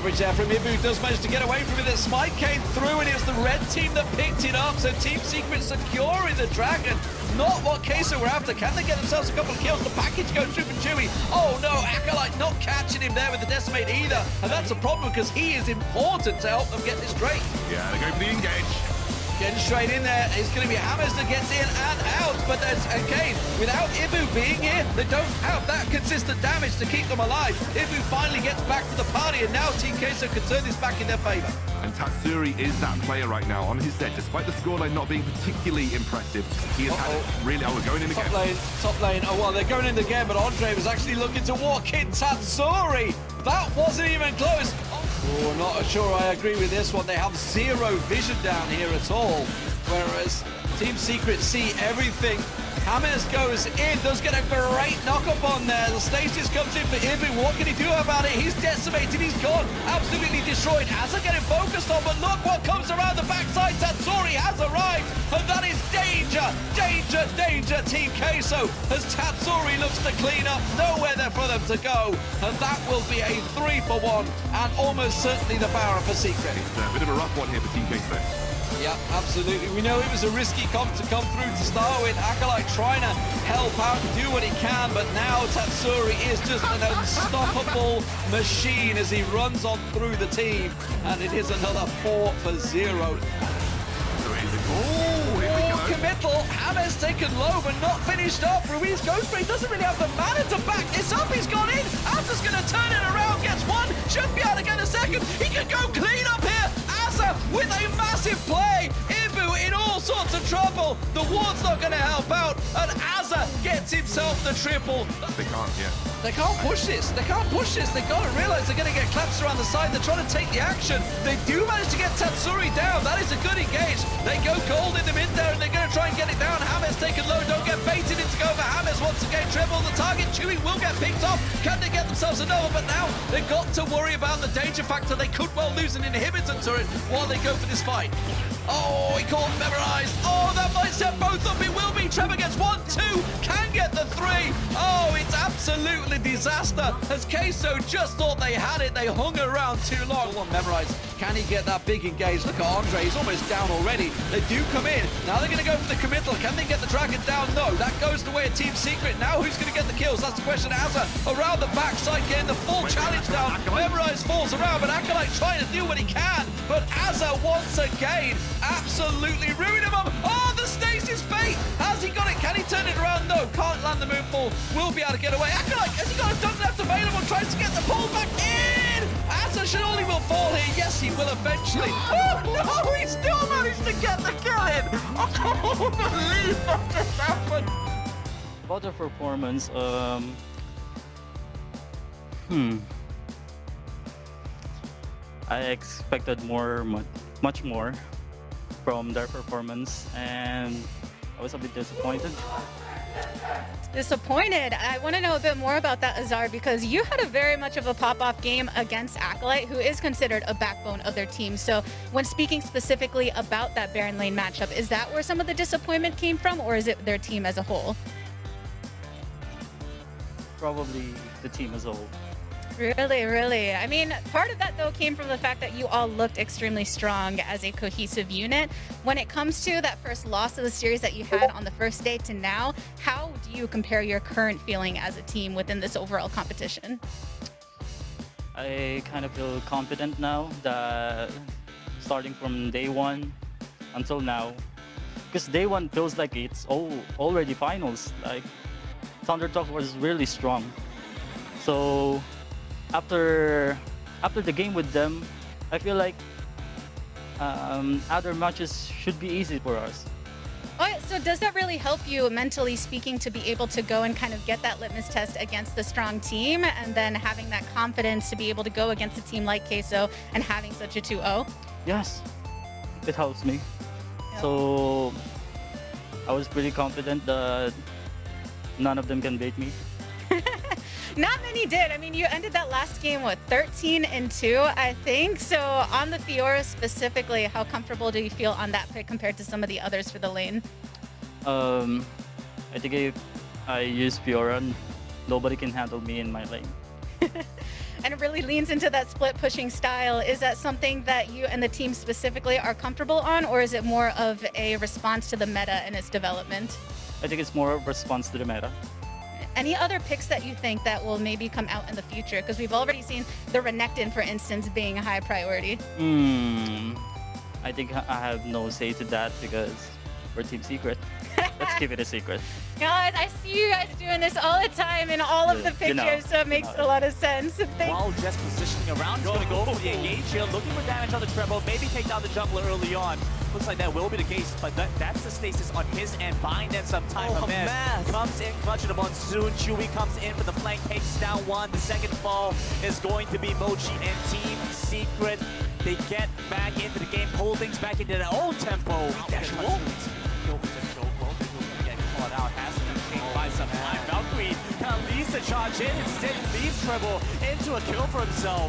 coverage there from Ibu. Does manage to get away from it. The smite came through, and it was the red team that picked it up. So Team Secret secure in the Dragon. Not what Queso were after. Can they get themselves a couple of kills? The package goes super chewy. Oh no, Acolyte not catching him there with the Decimate either. And that's a problem because he is important to help them get this Drake. Yeah, they go for the engage. Getting straight in there, it's going to be Hammers that gets in and out, but there's, again, without Ibu being here, they don't have that consistent damage to keep them alive. Ibu finally gets back to the party, and now Team Queso can turn this back in their favor. And Tatsuri is that player right now on his set, despite the scoreline not being particularly impressive. He has had it really... Oh, we're going in again. Top lane. Oh, well, they're going in again, but Andre was actually looking to walk in. Tatsuri! That wasn't even close. Oh, not sure I agree with this one. They have zero vision down here at all, whereas Team Secret see everything. Hammers goes in, does get a great knock-up on there. The Stasis comes in for Ibu. What can he do about it? He's decimated, he's gone, absolutely destroyed. Asa getting focused on, but look what comes around the backside. Tatsuri has arrived, and that is danger, danger, danger, Team Queso, as Tatsuri looks to clean up. Nowhere there for them to go, and that will be a 3-for-1, and almost certainly the power for Secret. It's a bit of a rough one here for Team Queso. Yeah, absolutely. We know it was a risky comp to come through to start with. Acolyte trying to help out and do what he can, but now Tatsuri is just an unstoppable machine as he runs on through the team, and it is another 4-for-0. Oh, here we go. Committal. Hammers taken low, but not finished off. Ruiz Ghost Ray doesn't really have the mana to back this up. He's gone in. Asa's going to turn it around. Gets one. Should be able to get a second. He can go clean up here. Asa with a massive play. Ibu in all sorts of trouble. The ward's not going to help out, and Asa gets himself the triple. They can't, yeah. They can't push this. They can't push this. They got to realize they're going to get claps around the side. They're trying to take the action. They do manage to get Tatsuri down. That is a good engage. They go cold in the mid there, and they're going to try and get it down. Hammers taken low. Don't get baited into go for Hammers once again. Triple the target. Chewy will get picked off. Can they get themselves another? But now they've got to worry about the danger factor. They could well lose an inhibitor turret while they go for this fight. Oh, he caught Memorized. Oh, that might set both up. It will be. Trevor gets 1, 2. Can get the 3. Oh, it's absolutely disaster. As Queso just thought they had it. They hung around too long. Well, Memorized. Can he get that big engage? Look at Andre. He's almost down already. They do come in. Now they're going to go for the committal. Can they get the Dragon down? No. That goes the way of Team Secret. Now who's going to get the kills? That's the question. Asa around the backside getting the full challenge down. Memorized falls around, but Acolyte trying to do what he can. But Asa once again absolutely ruining him up. Oh, the stasis bait. Has he got it? Can he turn it around? No. Can't land the moonfall. Will be able to get away. Acolyte, has he got a dunk left available? Tries to get the pull back in. Asa should only will fall here. Yes, he will eventually. Oh, no, he still managed to get the kill in. I can't believe that just happened. About the performance, I expected much more from their performance, and I was a bit disappointed. Disappointed. I want to know a bit more about that, Azar, because you had a very much of a pop-off game against Acolyte, who is considered a backbone of their team. So when speaking specifically about that Baron Lane matchup, is that where some of the disappointment came from, or is it their team as a whole? Probably the team as a whole. Really, really. I mean, part of that, though, came from the fact that you all looked extremely strong as a cohesive unit. When it comes to that first loss of the series that you had on the first day to now, how do you compare your current feeling as a team within this overall competition? I kind of feel confident now that starting from day one until now, because day one feels like it's already finals. Like, Thunder Talk was really strong. So after the game with them, I feel like other matches should be easy for us. Oh, so does that really help you, mentally speaking, to be able to go and kind of get that litmus test against the strong team, and then having that confidence to be able to go against a team like Queso and having such a 2-0? Yes, it helps me. Yep. So I was pretty confident that none of them can beat me. Not many did. I mean, you ended that last game, what, 13-2, I think? So on the Fiora specifically, how comfortable do you feel on that pick compared to some of the others for the lane? I think if I use Fiora, nobody can handle me in my lane. and really leans into that split pushing style. Is that something that you and the team specifically are comfortable on, or is it more of a response to the meta and its development? I think it's more a response to the meta. Any other picks that you think that will maybe come out in the future? Because we've already seen the Renekton, for instance, being a high priority. I think I have no say to that because we're Team Secret. Let's keep it a secret. Guys, I see you guys doing this all the time in all of the pictures, so it makes a lot of sense. While just positioning around, he's going to go for the engage here, looking for damage on the treble, maybe take down the jungler early on. Looks like that will be the case, but that's the stasis on his end, buying them some time. Hamas comes in, clutching the monsoon. Chewy comes in for the flank, takes down one. The second fall is going to be Mochi and Team Secret. They get back into the game, pull things back into their own tempo. Out, has to be changed by some time. Valkyrie kind of leads the charge in, instead leaves Treble into a kill for himself.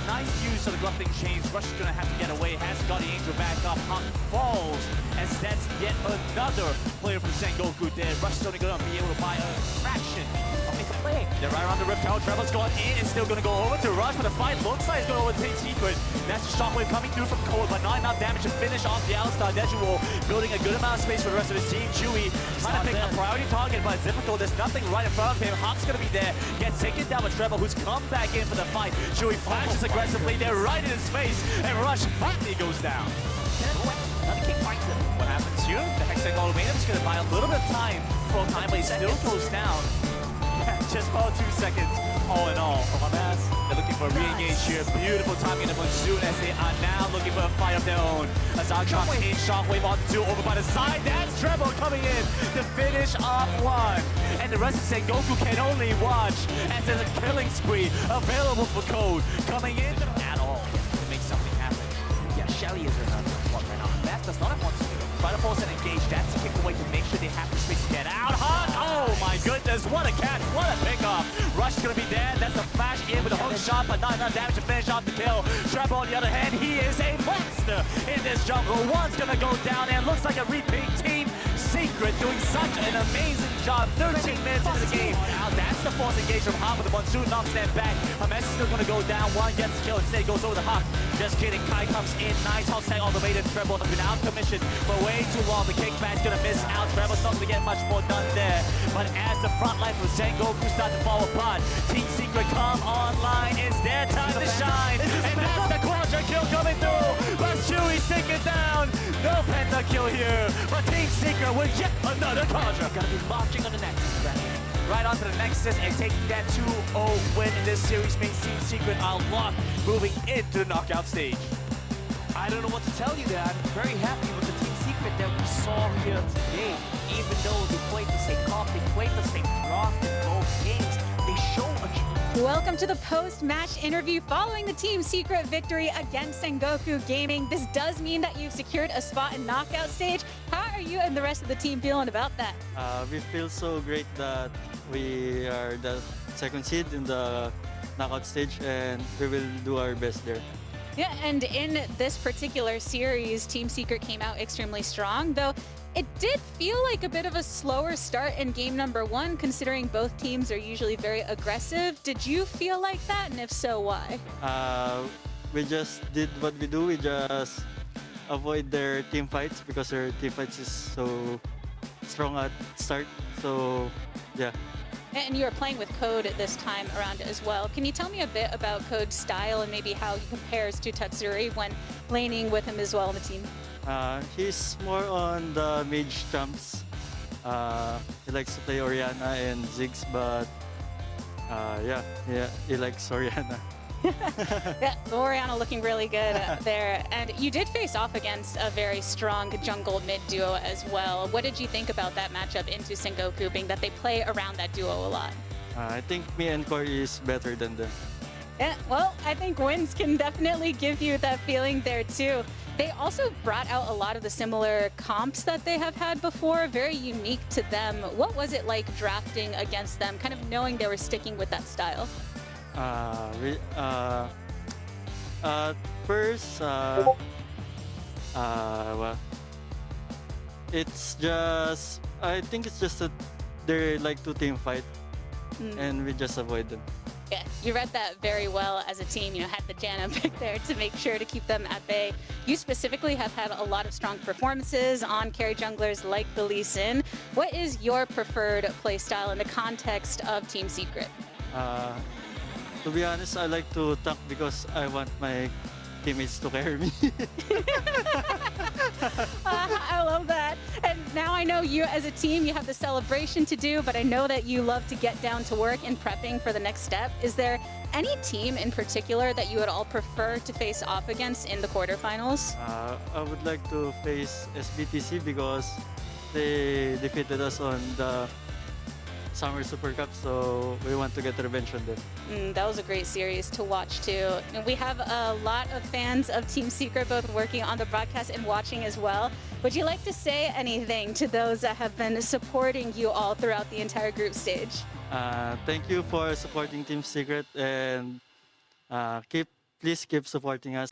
Nice use of the Gluffing Chains. Rush is going to have to get away, has got the Angel back up. Hawk falls, as that's yet another player from Sengoku dead. Rush is only going to be able to buy a fraction of his play. They're right around the Rift Tower. Treble's going in, it's still going to go over to Rush, but the fight looks like it's going to overtake Secret. That's the shockwave coming through from Cold, but not enough damage to finish off the Alistar. Dejural building a good amount of space for the rest of his team. Chewy trying to pick a priority target, but it's difficult. There's nothing right in front of him. Hawk's going to be there. Gets taken down with Treble, who's come back in for the fight. Chewy flashes aggressively. They're right in his face, and Rush finally goes down. Another kick finds him. What happens here? The Hextech Ultimatum is going to buy a little bit of time for time, but he still goes down. Just about 2 seconds, all in all. They're looking for a re-engage here. Beautiful timing in the monsoon as they are now looking for a fight of their own. Azag comes in, Shockwave on 2, over by the side. That's Treble coming in to finish off 1. And the rest of Sengoku can only watch as there's a killing spree available for Code coming in at all to make something happen. Yeah, Shelly is another one right now. That does not have one to do. Try to force an engage. That's kicked away to make sure they have the space to get out. Hot! Oh my goodness, what a catch, what a pickoff. Rush is gonna be dead. That's a flash in with a hook shot, but not enough damage to finish off the kill. Treble on the other hand, he is a monster in this jungle. One's gonna go down and looks like a repeat Team Secret doing such an amazing job. 13 minutes into the game. Now that's the force engage from Hawk with the monsoon knocks them back. Hamas is still gonna go down. One gets the kill, instead goes over the Hawk. Just kidding, Kai comes in. Nice Hawk tag all the way to Treble. Has been out commissioned for way too long. The kickback's gonna miss out. Treble's not gonna get much more done there. But as the front line for Sengoku start to fall apart, Team Secret come online. It's their time to shine. And that's the quadra kill coming through. But Chewy's taken down. No pentakill here. But Team Secret with yet another quadra. Gonna be marching on the next. Right onto the Nexus and taking that 2-0 win in this series makes Team Secret unlocked, moving into the knockout stage. I don't know what to tell you there. I'm very happy with the Team Secret that we saw here today. Even though they played the same comp, they played the same draft in both games, they show a Welcome to the post-match interview following the Team Secret victory against Sengoku Gaming. This does mean that you've secured a spot in knockout stage. How are you and the rest of the team feeling about that? We feel so great that we are the second seed in the knockout stage, and we will do our best there. Yeah, and in this particular series, Team Secret came out extremely strong, though it did feel like a bit of a slower start in game number 1, considering both teams are usually very aggressive. Did you feel like that, and if so, why? We just did what we do. We just avoid their team fights because their team fights is so strong at start. So, yeah. And you were playing with Code at this time around as well. Can you tell me a bit about Code's style and maybe how he compares to Tatsuri when laning with him as well on the team? He's more on the mage champs. He likes to play Orianna and Ziggs, but yeah, he likes Orianna. Yeah, Orianna looking really good there. And you did face off against a very strong jungle mid duo as well. What did you think about that matchup into Sengoku, being that they play around that duo a lot? I think me and Corey is better than them. Yeah, well, I think wins can definitely give you that feeling there too. They also brought out a lot of the similar comps that they have had before, very unique to them. What was it like drafting against them, kind of knowing they were sticking with that style? First, well, it's just, I think it's just that they like to team fight, and we just avoid them. Yeah, you read that very well as a team. You know, had the Janna pick there to make sure to keep them at bay. You specifically have had a lot of strong performances on carry junglers like the Lee Sin. What is your preferred playstyle in the context of Team Secret? To be honest, I like to tank because I want my teammates to carry me. I love that. And now I know you as a team, you have the celebration to do, but I know that you love to get down to work in prepping for the next step. Is there any team in particular that you would all prefer to face off against in the quarterfinals? I would like to face SBTC because they defeated us on the Summer Super Cup, so we want to get revenge on them. That was a great series to watch too. And we have a lot of fans of Team Secret both working on the broadcast and watching as well. Would you like to say anything to those that have been supporting you all throughout the entire group stage? Thank you for supporting Team Secret, and please keep supporting us.